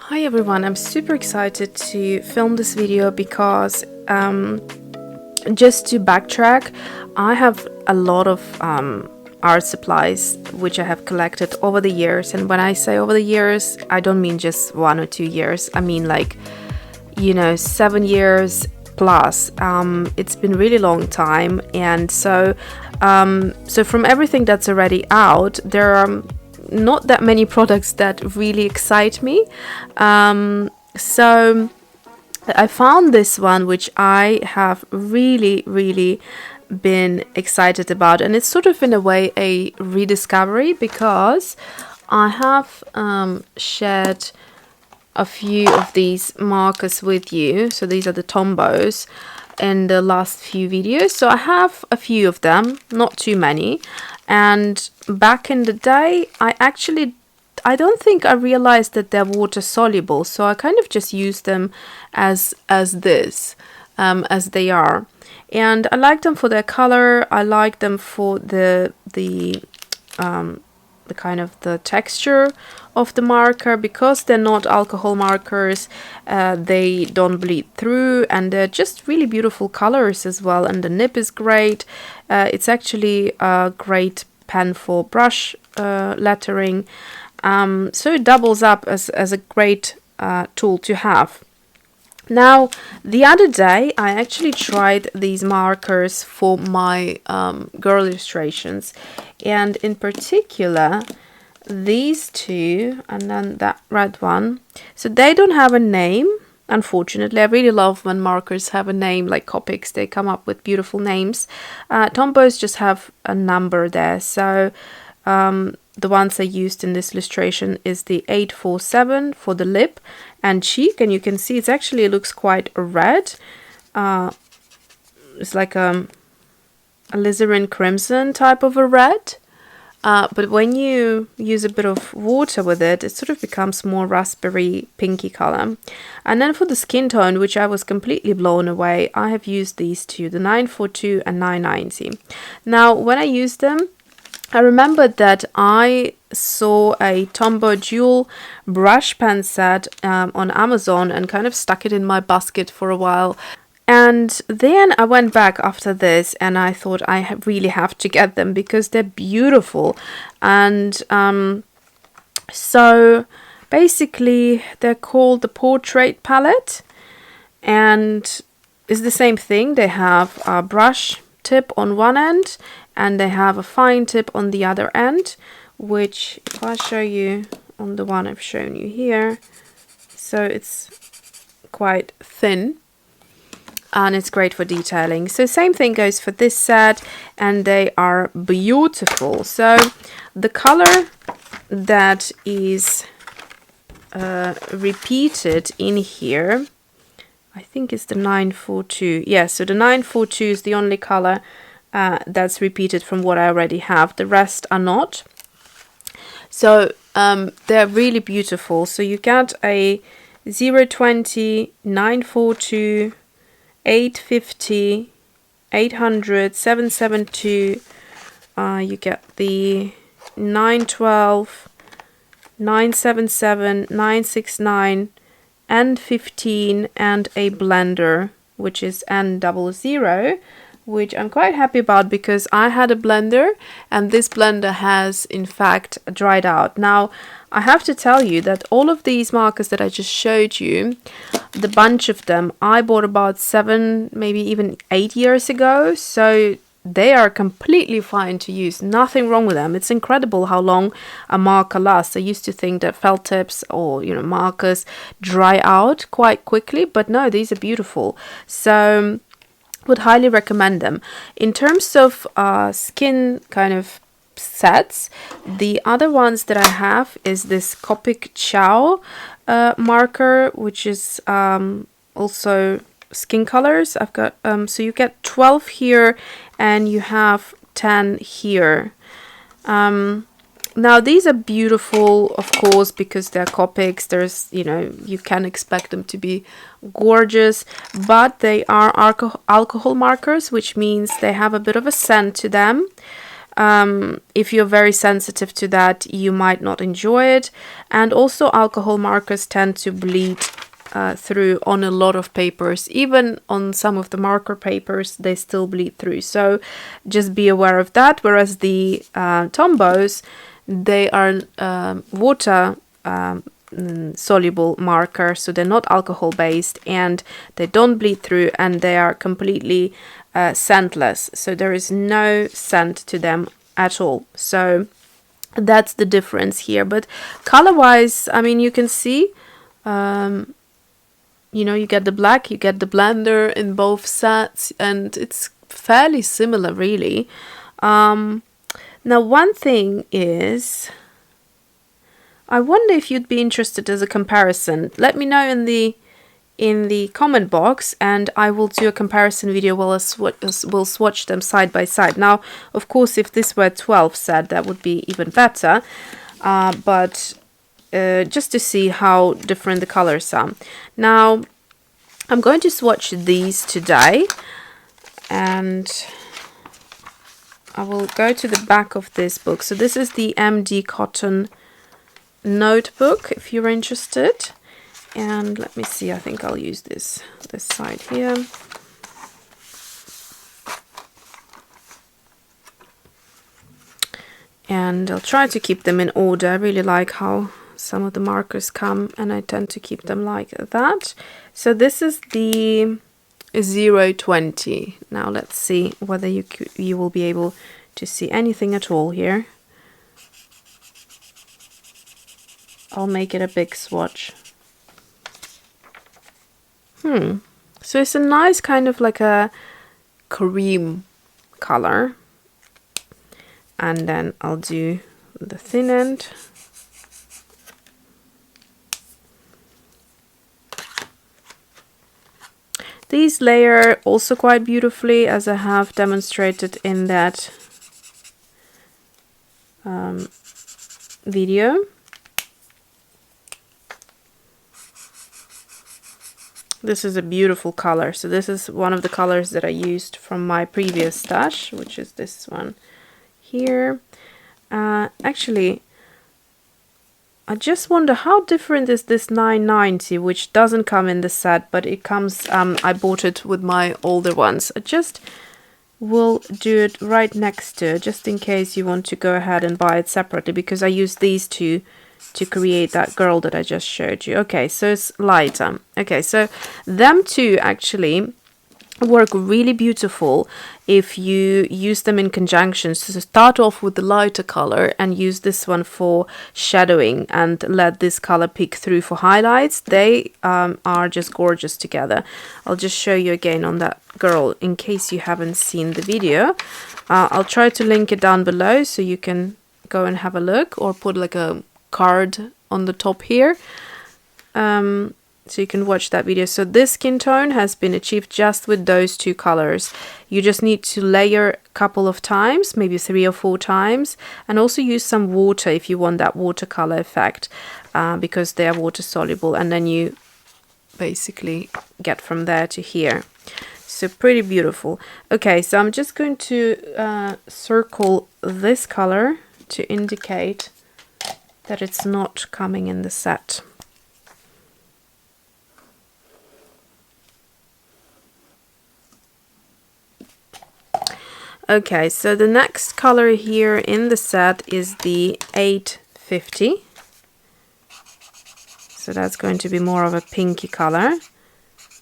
Hi everyone, I'm super excited to film this video because just to backtrack, I have a lot of art supplies which I have collected over the years, and when I say over the years, I don't mean just 1 or 2 years. I mean 7 years plus. It's been really long time, and so from everything that's already out, there are not that many products that really excite me. So I found this one which I have really been excited about, and it's sort of in a way a rediscovery because I have shared a few of these markers with you. So these are the Tombos in the last few videos, so I have a few of them, not too many. And back in the day, I don't think I realized that they're water soluble, so I kind of just use them as they are. And I like them for their color. I like them for the kind of the texture of the marker, because they're not alcohol markers. They don't bleed through, and they're just really beautiful colors as well, and the nib is great. It's actually a great pen for brush lettering, so it doubles up as a great tool to have. Now, the other day I actually tried these markers for my girl illustrations, and in particular these two, and then that red one. So they don't have a name, unfortunately. I really love when markers have a name, like Copics. They come up with beautiful names. Tombos just have a number there. So the ones I used in this illustration is the 847 for the lip and cheek, and you can see it looks quite red. It's like a alizarin crimson type of a red. But when you use a bit of water with it, it sort of becomes more raspberry pinky color. And then for the skin tone, which I was completely blown away, I have used these two, the 942 and 990. Now, when I used them, I remembered that I saw a Tombow dual brush pen set on Amazon and kind of stuck it in my basket for a while. And then I went back after this and I thought I really have to get them because they're beautiful. And so basically they're called the Portrait Palette, and it's the same thing. They have a brush tip on one end and they have a fine tip on the other end, which if I show you on the one I've shown you here, so it's quite thin. And it's great for detailing. So same thing goes for this set, and they are beautiful. So the color that is repeated in here, I think it's the 942. Yes, so the 942 is the only color that's repeated from what I already have. The rest are not. So they're really beautiful. So you get a 020, 942, 850, 800, 772, you get the 912, 977, 969, N15, and a blender, which is N00, which I'm quite happy about because I had a blender and this blender has in fact dried out. Now, I have to tell you that all of these markers that I just showed you, the bunch of them, I bought about 7, maybe even 8 years ago. So they are completely fine to use. Nothing wrong with them. It's incredible how long a marker lasts. I used to think that felt tips or, markers dry out quite quickly, but no, these are beautiful. So would highly recommend them. In terms of skin kind of sets, the other ones that I have is this Copic Chow marker, which is also skin colors. I've got so you get 12 here and you have 10 here. Now these are beautiful, of course, because they're Copics. There's, you can expect them to be gorgeous, but they are alcohol markers, which means they have a bit of a scent to them. If you're very sensitive to that, you might not enjoy it. And also alcohol markers tend to bleed through on a lot of papers. Even on some of the marker papers, they still bleed through. So just be aware of that. Whereas the Tombos, they are water soluble marker, so they're not alcohol based and they don't bleed through, and they are completely scentless, so there is no scent to them at all. So that's the difference here. But color wise, I mean, you can see you know, you get the black, you get the blender in both sets, and it's fairly similar really. Now one thing is, I wonder if you'd be interested as a comparison. Let me know in the comment box, and I will do a comparison video while we'll swatch them side by side. Now, of course, if this were 12 set, that would be even better. But just to see how different the colors are. Now, I'm going to swatch these today, and I will go to the back of this book. So this is the MD Cotton notebook, if you're interested. And let me see, I think I'll use this side here. And I'll try to keep them in order. I really like how some of the markers come, and I tend to keep them like that. So this is the 020. Now let's see whether you will be able to see anything at all here. I'll make it a big swatch. So it's a nice kind of like a cream color. And then I'll do the thin end. These layer also quite beautifully, as I have demonstrated in that video. This is a beautiful color. So this is one of the colors that I used from my previous stash, which is this one here. Actually, I just wonder how different is this 990, which doesn't come in the set, but it comes, I bought it with my older ones. I just will do it right next to it, just in case you want to go ahead and buy it separately, because I use these two to create that girl that I just showed you. Okay, so it's lighter. Okay, so them two actually work really beautiful if you use them in conjunction. So start off with the lighter color and use this one for shadowing, and let this color peek through for highlights. They are just gorgeous together. I'll just show you again on that girl in case you haven't seen the video. I'll try to link it down below so you can go and have a look, or put like a card on the top here, so you can watch that video. So this skin tone has been achieved just with those two colors. You just need to layer a couple of times, maybe 3 or 4 times, and also use some water if you want that watercolor effect, because they are water soluble, and then you basically get from there to here. So pretty beautiful. Okay, so I'm just going to circle this color to indicate that it's not coming in the set. Okay, so the next color here in the set is the 850. So that's going to be more of a pinky color.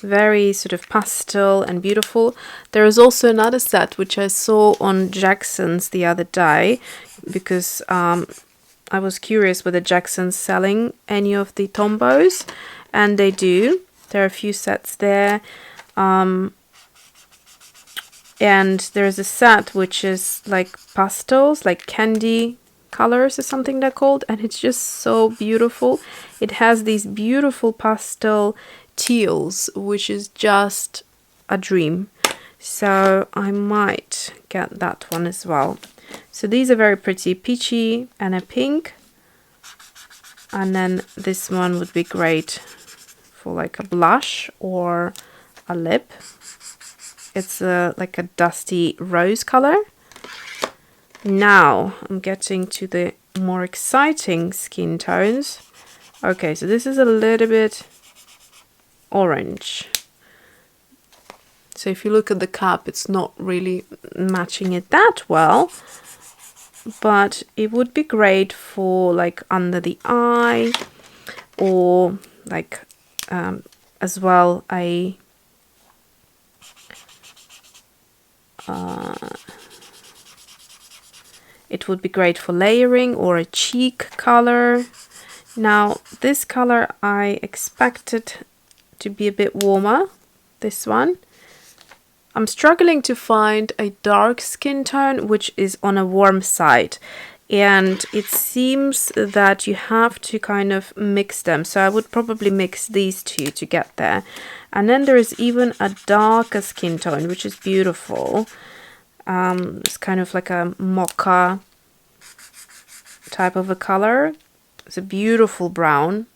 Very sort of pastel and beautiful. There is also another set which I saw on Jackson's the other day, because I was curious whether Jackson's selling any of the Tombos, and they do. There are a few sets there. And there's a set which is like pastels, like candy colors or something they're called, and it's just so beautiful. It has these beautiful pastel teals, which is just a dream. So I might get that one as well. So these are very pretty, peachy and a pink. And then this one would be great for like a blush or a lip. It's like a dusty rose color. Now I'm getting to the more exciting skin tones. Okay, so this is a little bit orange. So if you look at the cap, it's not really matching it that well, but it would be great for like under the eye, or like as well it would be great for layering or a cheek color. Now this color I expected to be a bit warmer, this one. I'm struggling to find a dark skin tone which is on a warm side, and it seems that you have to kind of mix them, so I would probably mix these two to get there. And then there is even a darker skin tone which is beautiful. It's kind of like a mocha type of a color. It's a beautiful brown.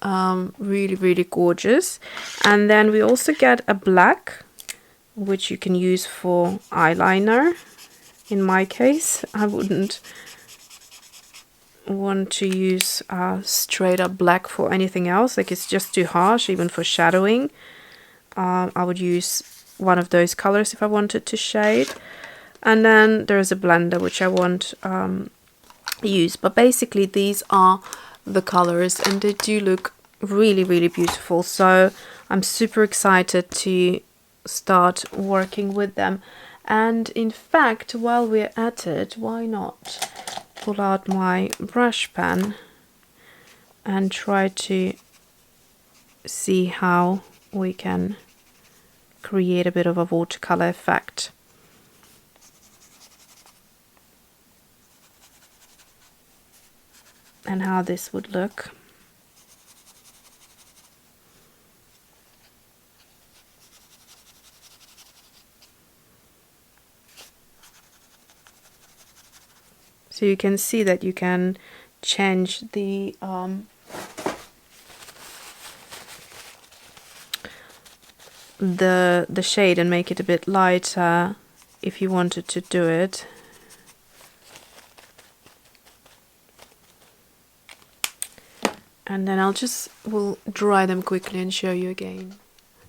Really, really gorgeous. And then we also get a black, which you can use for eyeliner. In my case, I wouldn't want to use straight up black for anything else. Like, it's just too harsh, even for shadowing. I would use one of those colors if I wanted to shade. And then there's a blender which I won't use. But basically these are the colors, and they do look really, really beautiful. So I'm super excited to start working with them. And in fact, while we're at it, why not pull out my brush pen and try to see how we can create a bit of a watercolor effect. And how this would look. So you can see that you can change the shade and make it a bit lighter if you wanted to do it. And then we'll dry them quickly and show you again.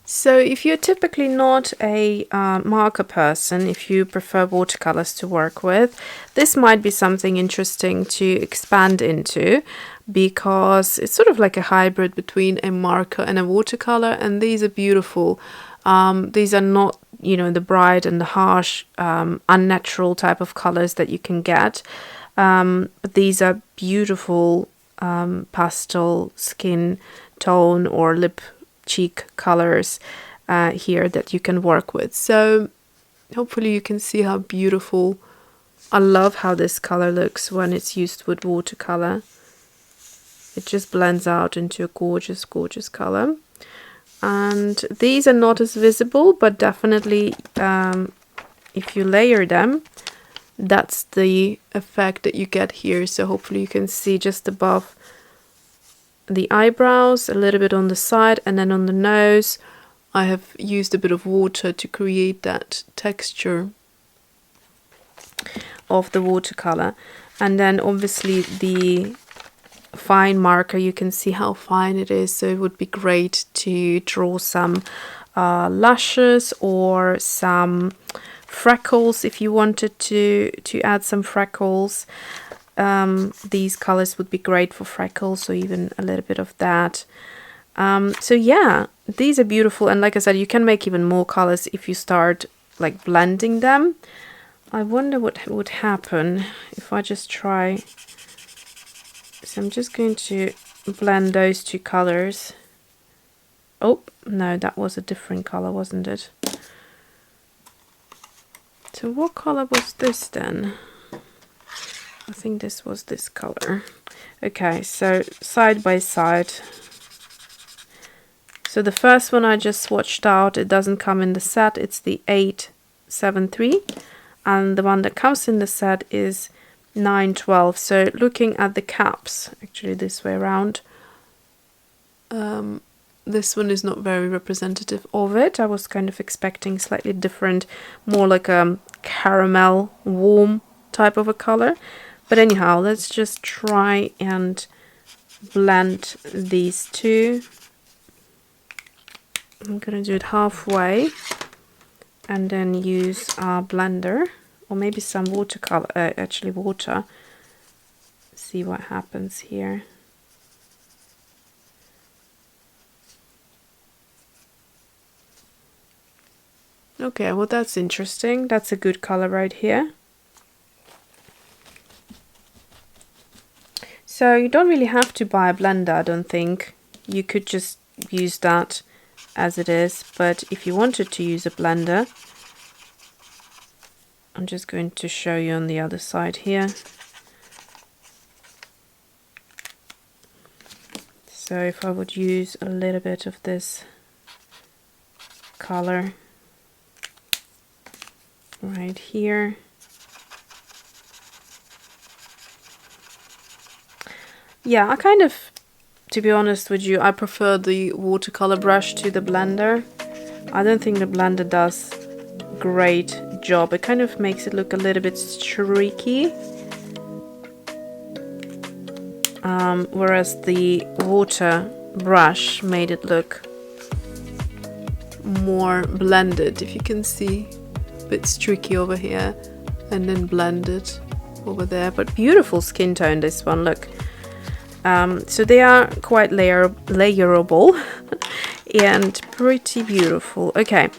So if you're typically not a marker person, if you prefer watercolors to work with, this might be something interesting to expand into, because it's sort of like a hybrid between a marker and a watercolor, and these are beautiful. These are not, you know, the bright and the harsh, unnatural type of colors that you can get, but these are beautiful pastel skin tone or lip cheek colors here that you can work with. So hopefully you can see how beautiful. I love how this color looks when it's used with watercolor. It just blends out into a gorgeous, gorgeous color. And these are not as visible, but definitely if you layer them, that's the effect that you get here. So hopefully you can see just above the eyebrows, a little bit on the side, and then on the nose I have used a bit of water to create that texture of the watercolor. And then obviously the fine marker, you can see how fine it is, so it would be great to draw some lashes or some freckles if you wanted to add some freckles. These colors would be great for freckles, so even a little bit of that. So yeah, these are beautiful, and like I said, you can make even more colors if you start like blending them. I wonder what would happen if I just try. So I'm just going to blend those two colors. Oh no, that was a different color, wasn't it? So what color was this then? I think this was this color. Okay, so side by side. So the first one I just swatched out, it doesn't come in the set, it's the 873, and the one that comes in the set is 912. So looking at the caps, actually this way around, this one is not very representative of it. I was kind of expecting slightly different, more like a caramel warm type of a color. But anyhow, let's just try and blend these two. I'm gonna do it halfway and then use our blender, or maybe some watercolor, actually water. See what happens here. Okay, well that's interesting. That's a good color right here. So you don't really have to buy a blender, I don't think. You could just use that as it is, but if you wanted to use a blender, I'm just going to show you on the other side here. So if I would use a little bit of this color right here. Yeah, I kind of, to be honest with you, I prefer the watercolor brush to the blender. I don't think the blender does a great job. It kind of makes it look a little bit streaky. Whereas the water brush made it look more blended, if you can see. A bit streaky over here and then blended over there. But beautiful skin tone, this one, look. So they are quite layerable and pretty beautiful. Okay,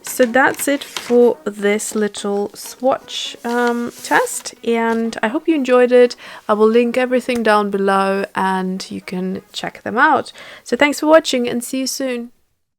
so that's it for this little swatch test, and I hope you enjoyed it. I will link everything down below and you can check them out. So thanks for watching and see you soon.